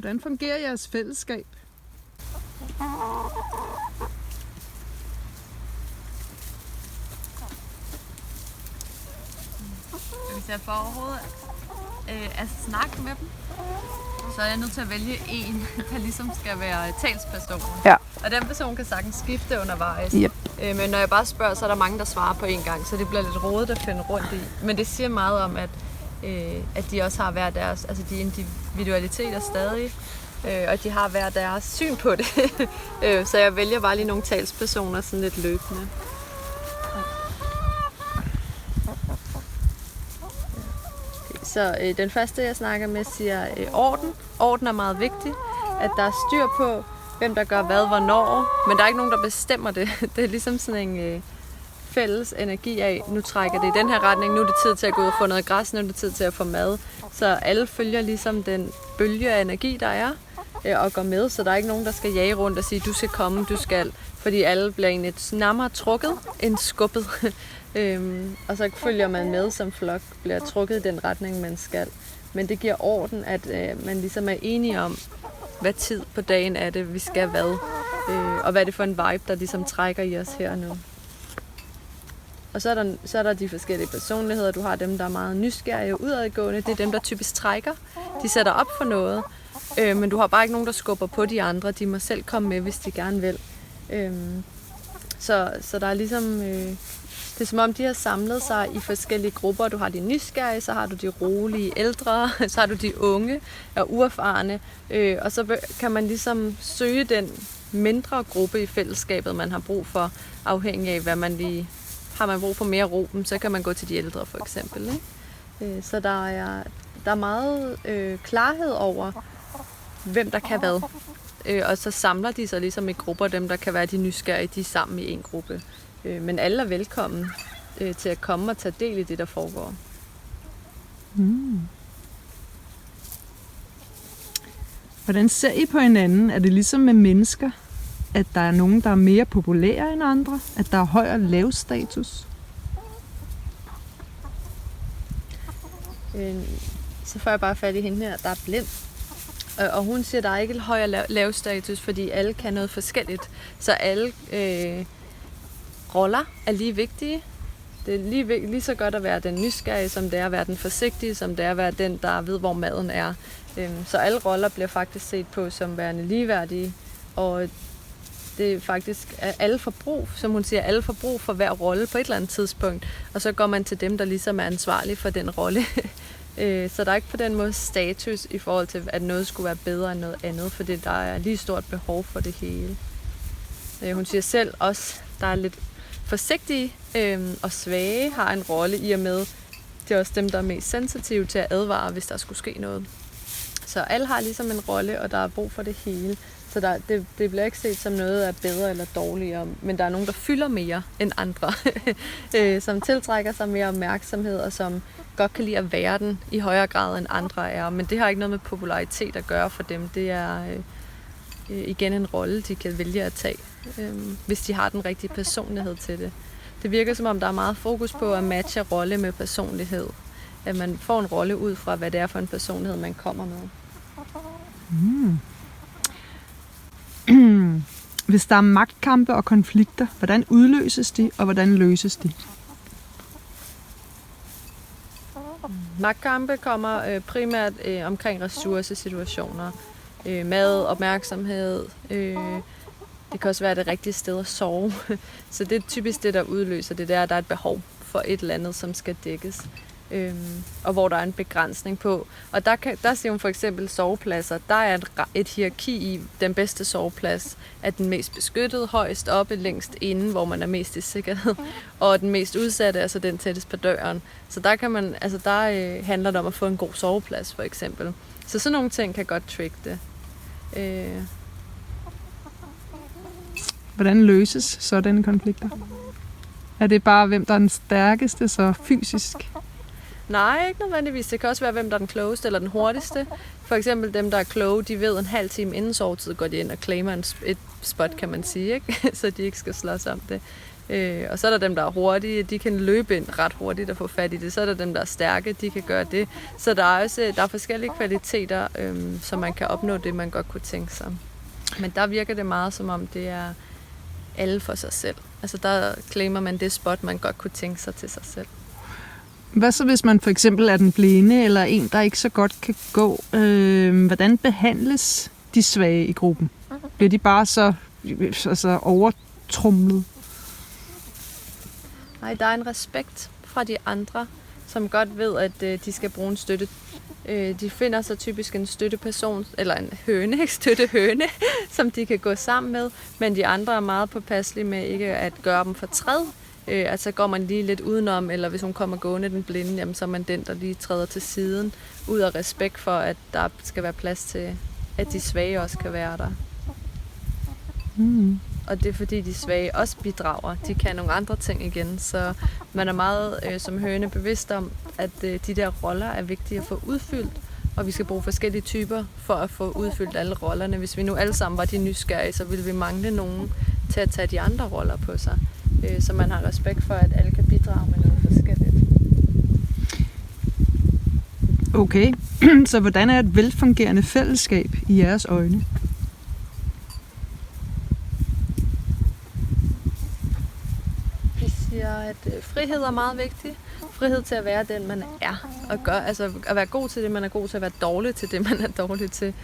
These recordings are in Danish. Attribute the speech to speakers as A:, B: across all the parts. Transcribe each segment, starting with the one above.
A: Hvordan fungerer jeres fællesskab?
B: Hvis jeg får overhovedet snakke med dem, så er jeg nødt til at vælge en, der ligesom skal være talsperson.
A: Ja.
B: Og den person kan sagtens skifte undervejs.
A: Yep.
B: Men når jeg bare spørger, så er der mange, der svarer på en gang, så det bliver lidt rodet at finde rundt i. Men det siger meget om, at de også har hver deres, altså de individualiteter stadig, og de har hver deres syn på det. Så jeg vælger bare lige nogle talspersoner sådan lidt løbende. Så den første, jeg snakker med, siger orden. Orden er meget vigtig. At der er styr på, hvem der gør hvad, hvornår. Men der er ikke nogen, der bestemmer det. Det er ligesom sådan en fælles energi af, nu trækker det i den her retning, nu er det tid til at gå ud og få noget græs, nu er det tid til at få mad. Så alle følger ligesom den bølge af energi, der er, og går med. Så der er ikke nogen, der skal jage rundt og sige, du skal komme, du skal. Fordi alle bliver egentlig nærmere trukket end skubbet. Og så følger man med som flok, bliver trukket i den retning, man skal. Men det giver orden, at man ligesom er enige om, hvad tid på dagen er det, vi skal hvad. Og hvad er det for en vibe, der ligesom trækker i os her nu. Og så er der de forskellige personligheder. Du har dem, der er meget nysgerrige og udadgående. Det er dem, der typisk trækker. De sætter op for noget. Men du har bare ikke nogen, der skubber på de andre. De må selv komme med, hvis de gerne vil. Så der er ligesom... Det er som om, de har samlet sig i forskellige grupper. Du har de nysgerrige, så har du de rolige ældre, så har du de unge og uerfarne. Og så kan man ligesom søge den mindre gruppe i fællesskabet, man har brug for, afhængig af, hvad man lige... Har man brug for mere ro, så kan man gå til de ældre, for eksempel. Ikke? Så der er meget klarhed over, hvem der kan hvad. Og så samler de sig ligesom i grupper, dem der kan være de nysgerrige, de er sammen i en gruppe. Men alle er velkommen til at komme og tage del i det, der foregår.
A: Hvordan ser I på hinanden? Er det ligesom med mennesker, at der er nogen, der er mere populære end andre? At der er høj og lav status?
B: Så får jeg bare fat i hende her, der er blind. Og hun siger, at der er ikke høj og lav status, fordi alle kan noget forskelligt. Så alle roller er lige vigtige. Det er lige så godt at være den nysgerrige, som det er at være den forsigtige, som det er at være den, der ved, hvor maden er. Så alle roller bliver faktisk set på som værende ligeværdige. Og det er faktisk alle forbrug, som hun siger, alle forbrug for hver rolle på et eller andet tidspunkt. Og så går man til dem, der ligesom er ansvarlige for den rolle. Så der er ikke på den måde status i forhold til, at noget skulle være bedre end noget andet, fordi der er lige stort behov for det hele. Hun siger selv også, der er lidt forsigtige og svage har en rolle i og med, det er også dem, der er mest sensitive til at advare, hvis der skulle ske noget. Så alle har ligesom en rolle, og der er brug for det hele. Så det bliver ikke set som noget er bedre eller dårligere, men der er nogen, der fylder mere end andre, som tiltrækker sig mere opmærksomhed, og som godt kan lide at være den i højere grad end andre er. Men det har ikke noget med popularitet at gøre for dem. Det er igen en rolle, de kan vælge at tage, hvis de har den rigtige personlighed til det. Det virker som om, der er meget fokus på at matche rolle med personlighed. At man får en rolle ud fra, hvad det er for en personlighed, man kommer med.
A: Hvis der er magtkampe og konflikter, hvordan udløses de, og hvordan løses de?
B: Magtkampe kommer primært omkring ressourcesituationer. Mad, opmærksomhed. Det kan også være det rigtige sted at sove. Så det er typisk det, der udløser det, der er et behov for et eller andet, som skal dækkes. Og hvor der er en begrænsning på. Og der siger hun for eksempel sovepladser. Der er et hierarki i den bedste soveplads. Er den mest beskyttede, højst oppe, længst inde, hvor man er mest i sikkerhed. Og den mest udsatte, altså den tættest på døren. Så der kan man, altså der handler det om at få en god soveplads for eksempel. Så sådan nogle ting kan godt trigge det.
A: Hvordan løses sådanne konflikter? Er det bare, hvem der er den stærkeste, så fysisk?
B: Nej, ikke nødvendigvis. Det kan også være, hvem der er den klogeste eller den hurtigste. For eksempel dem, der er kloge, de ved en halv time inden sovetid, går de ind og claimer et spot, kan man sige, ikke? Så de ikke skal slås om det. Og så er der dem, der er hurtige, de kan løbe ind ret hurtigt og få fat i det. Så er der dem, der er stærke, de kan gøre det. Så der er forskellige kvaliteter, så man kan opnå det, man godt kunne tænke sig. Men der virker det meget, som om det er alle for sig selv. Altså der claimer man det spot, man godt kunne tænke sig til sig selv.
A: Hvad så, hvis man for eksempel er den blinde, eller en, der ikke så godt kan gå? Hvordan behandles de svage i gruppen? Bliver de bare så overtrumlet?
B: Nej, der er en respekt fra de andre, som godt ved, at de skal bruge en støtte. De finder så typisk en støtteperson, eller en høne, ikke støttehøne, som de kan gå sammen med. Men de andre er meget påpasselige med ikke at gøre dem fortræd. Altså går man lige lidt udenom, eller hvis hun kommer gående den blinde, jamen, så er man den, der lige træder til siden, ud af respekt for, at der skal være plads til, at de svage også kan være der.
A: Mm.
B: Og det er fordi, de svage også bidrager. De kan nogle andre ting igen, så man er meget som høne bevidst om, at de der roller er vigtige at få udfyldt, og vi skal bruge forskellige typer for at få udfyldt alle rollerne. Hvis vi nu alle sammen var de nysgerrige, så ville vi mangle nogen til at tage de andre roller på sig. Så man har respekt for, at alle kan bidrage med noget forskelligt.
A: Okay, så hvordan er et velfungerende fællesskab i jeres øjne?
B: Vi siger, at frihed er meget vigtig. Frihed til at være den, man er. Altså at være god til det, man er god til. At være dårlig til det, man er dårlig til.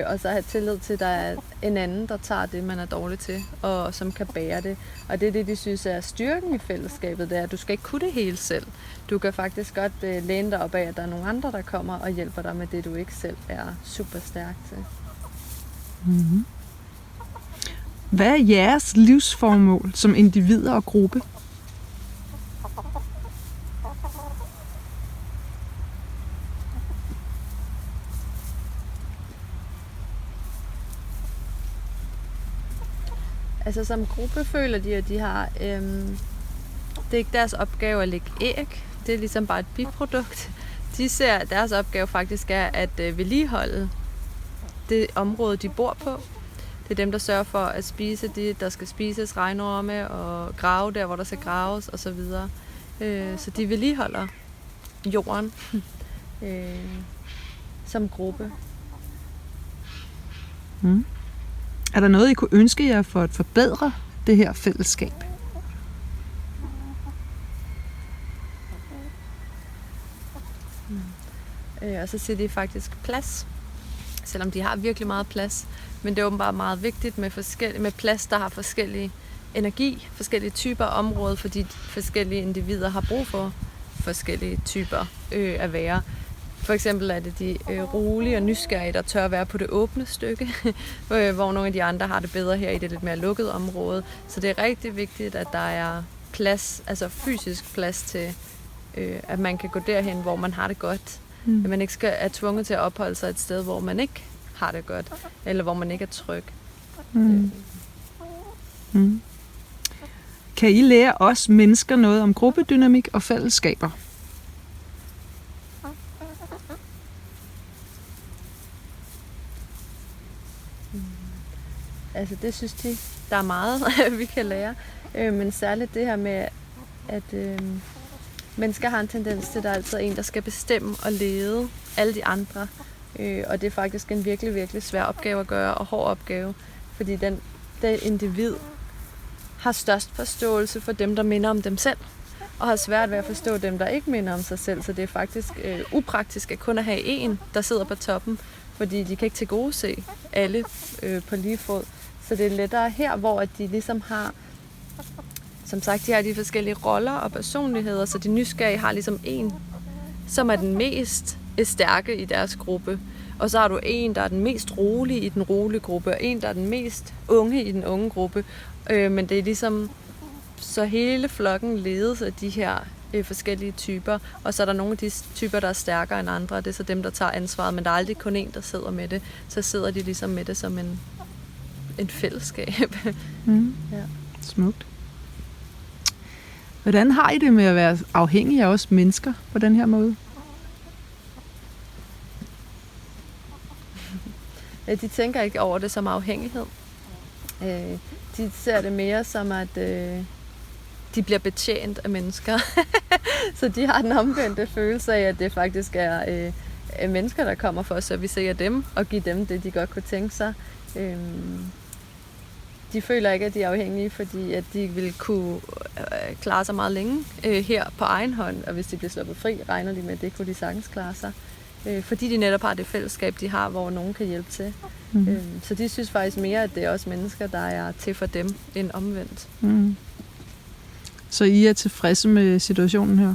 B: Og så have tillid til, at der er en anden, der tager det, man er dårlig til. Og som kan bære det. Og det er det, de synes er styrken i fællesskabet. Det er, at du skal ikke kunne det hele selv. Du kan faktisk godt læne dig op af, at der er nogle andre, der kommer og hjælper dig med det, du ikke selv er super stærk til.
A: Mm-hmm. Hvad er jeres livsformål som individer og gruppe?
B: Altså som gruppe føler de, at de har, det er ikke deres opgave at lægge æg. Det er ligesom bare et biprodukt. De ser, at deres opgave faktisk er at vedligeholde det område, de bor på. Det er dem, der sørger for at spise det, der skal spises, regnorme og grave der, hvor der skal graves osv. Så de vedligeholder jorden som gruppe.
A: Mm. Er der noget, I kunne ønske jer for at forbedre det her fællesskab?
B: Og så siger de faktisk plads, selvom de har virkelig meget plads. Men det er åbenbart meget vigtigt med plads, der har forskellige energi, forskellige typer områder, fordi forskellige individer har brug for forskellige typer at være. For eksempel er det de rolige og nysgerrige, der tør være på det åbne stykke, hvor nogle af de andre har det bedre her i det lidt mere lukkede område. Så det er rigtig vigtigt, at der er plads, altså fysisk plads til, at man kan gå derhen, hvor man har det godt. At man ikke er tvunget til at opholde sig et sted, hvor man ikke har det godt, eller hvor man ikke er tryg.
A: Kan I lære os mennesker noget om gruppedynamik og fællesskaber?
B: Altså det synes de, der er meget, vi kan lære. Men særligt det her med, at mennesker har en tendens til, at der er altid en, der skal bestemme og lede alle de andre. Og det er faktisk en virkelig, virkelig svær opgave at gøre, og hård opgave. Fordi det individ har størst forståelse for dem, der minder om dem selv. Og har svært ved at forstå dem, der ikke minder om sig selv. Så det er faktisk upraktisk at kun at have en, der sidder på toppen. Fordi de kan ikke tilgodese alle på lige fod. Så det er lettere her, hvor de ligesom har, som sagt, de har de forskellige roller og personligheder, så de nysgerrige har ligesom en, som er den mest stærke i deres gruppe. Og så har du en, der er den mest rolige i den rolige gruppe, og en, der er den mest unge i den unge gruppe. Men det er ligesom, så hele flokken ledes af de her forskellige typer, og så er der nogle af de typer, der er stærkere end andre, og det er så dem, der tager ansvaret, men der er aldrig kun en, der sidder med det. Så sidder de ligesom med det som en fællesskab.
A: Ja. Smukt. Hvordan har I det med at være afhængige af os mennesker på den her måde?
B: De tænker ikke over det som afhængighed. De ser det mere som, at de bliver betjent af mennesker. Så de har den omvendte følelse af, at det faktisk er mennesker, der kommer for at servicere dem og give dem det, de godt kunne tænke sig. De føler ikke, at de er afhængige, fordi at de vil kunne klare sig meget længe her på egen hånd, og hvis de bliver sluppet fri, regner de med, at det kunne de sagtens klare sig. Fordi de netop har det fællesskab, de har, hvor nogen kan hjælpe til. Så de synes faktisk mere, at det er også mennesker, der er til for dem, end omvendt.
A: Så I er tilfredse med situationen her?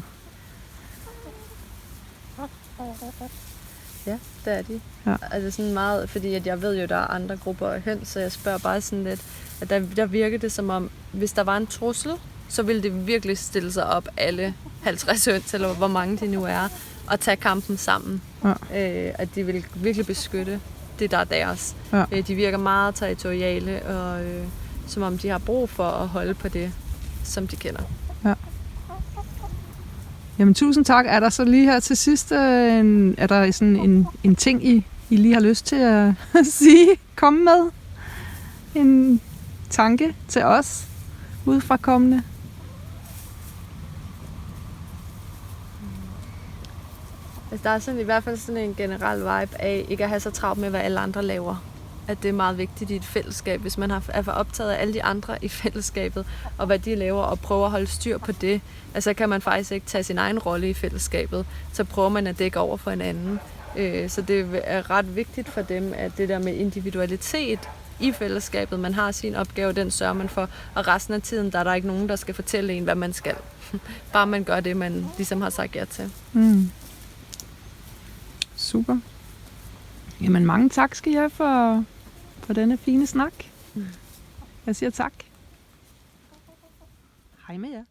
B: Ja, det er de.
A: Ja.
B: Altså sådan meget, fordi at jeg ved jo, der er andre grupper af høns, så jeg spørger bare sådan lidt, at der virker det som om, hvis der var en trussel, så ville det virkelig stille sig op alle 50 høns, eller hvor mange de nu er, og tage kampen sammen.
A: Ja.
B: At de vil virkelig beskytte det, der er deres.
A: Ja.
B: De virker meget territoriale, og som om de har brug for at holde på det, som de kender.
A: Ja. Jamen tusind tak. Er der så lige her til sidst, er der sådan en ting, I lige har lyst til at sige? Komme med en tanke til os udefrakommende?
B: Altså, der er sådan, i hvert fald sådan en generel vibe af ikke at have så travlt med, hvad alle andre laver. At det er meget vigtigt i et fællesskab, hvis man er for optaget af alle de andre i fællesskabet, og hvad de laver, og prøver at holde styr på det. Altså kan man faktisk ikke tage sin egen rolle i fællesskabet, så prøver man at dække over for en anden. Så det er ret vigtigt for dem, at det der med individualitet i fællesskabet, man har sin opgave, den sørger man for, og resten af tiden, der er der ikke nogen, der skal fortælle en, hvad man skal. Bare man gør det, man ligesom har sagt ja til.
A: Super. Jamen mange tak skal I have for denne fine snak. Jeg siger tak. Hej med jer.